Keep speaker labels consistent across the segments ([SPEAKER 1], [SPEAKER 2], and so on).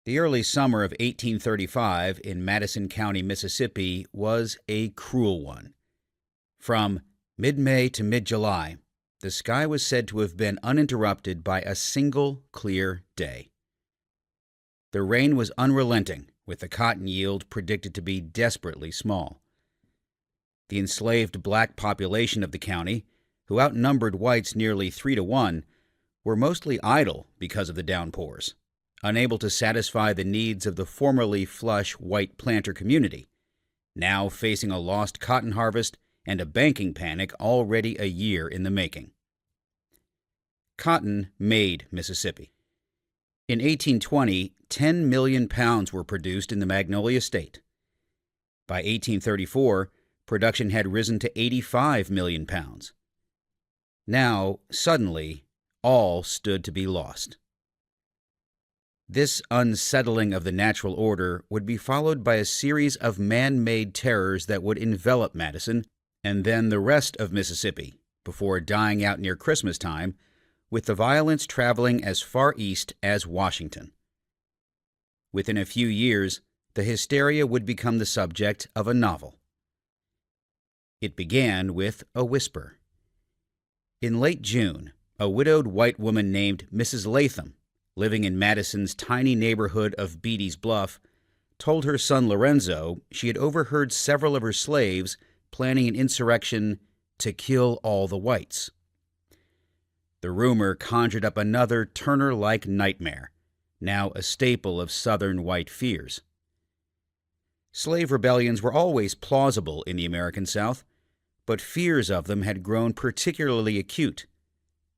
[SPEAKER 1] The early summer of 1835 in Madison County, Mississippi, was a cruel one. From mid-May to mid-July, the sky was said to have been uninterrupted by a single clear day. The rain was unrelenting, with the cotton yield predicted to be desperately small. The enslaved black population of the county, who outnumbered whites nearly 3-to-1, were mostly idle because of the downpours, unable to satisfy the needs of the formerly flush white planter community, now facing a lost cotton harvest and a banking panic already a year in the making. Cotton made Mississippi. In 1820, 10 million pounds were produced in the Magnolia State. By 1834, production had risen to 85 million pounds. Now, suddenly, all stood to be lost. This unsettling of the natural order would be followed by a series of man-made terrors that would envelop Madison and then the rest of Mississippi before dying out near Christmas time, with the violence traveling as far east as Washington. Within a few years, the hysteria would become the subject of a novel. It began with a whisper. In late June, a widowed white woman named Mrs. Latham, living in Madison's tiny neighborhood of Beatty's Bluff, told her son Lorenzo she had overheard several of her slaves planning an insurrection to kill all the whites. The rumor conjured up another Turner-like nightmare, now a staple of Southern white fears. Slave rebellions were always plausible in the American South, but fears of them had grown particularly acute,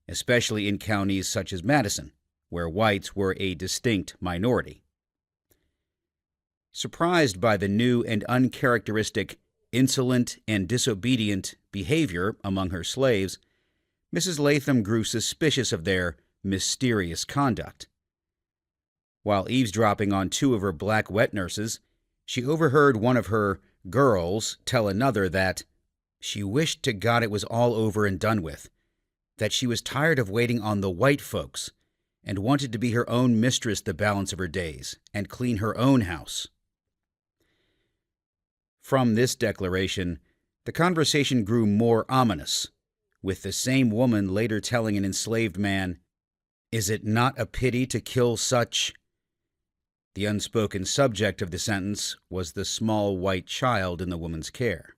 [SPEAKER 1] especially in counties such as Madison, where whites were a distinct minority. Surprised by the new and uncharacteristic, insolent and disobedient behavior among her slaves, Mrs. Latham grew suspicious of their mysterious conduct. While eavesdropping on 2 of her black wet nurses, she overheard one of her girls tell another that she wished to God it was all over and done with, that she was tired of waiting on the white folks and wanted to be her own mistress the balance of her days and clean her own house. From this declaration, the conversation grew more ominous, with the same woman later telling an enslaved man, "Is it not a pity to kill such?" The unspoken subject of the sentence was the small white child in the woman's care.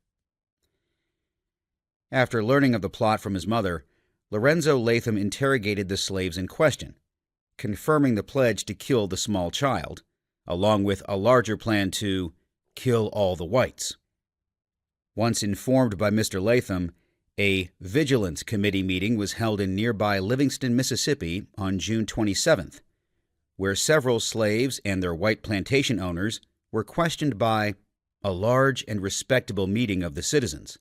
[SPEAKER 1] After learning of the plot from his mother, Lorenzo Latham interrogated the slaves in question, confirming the pledge to kill the small child, along with a larger plan to kill all the whites. Once informed by Mr. Latham, a Vigilance Committee meeting was held in nearby Livingston, Mississippi on June 27th, where several slaves and their white plantation owners were questioned by a large and respectable meeting of the citizens,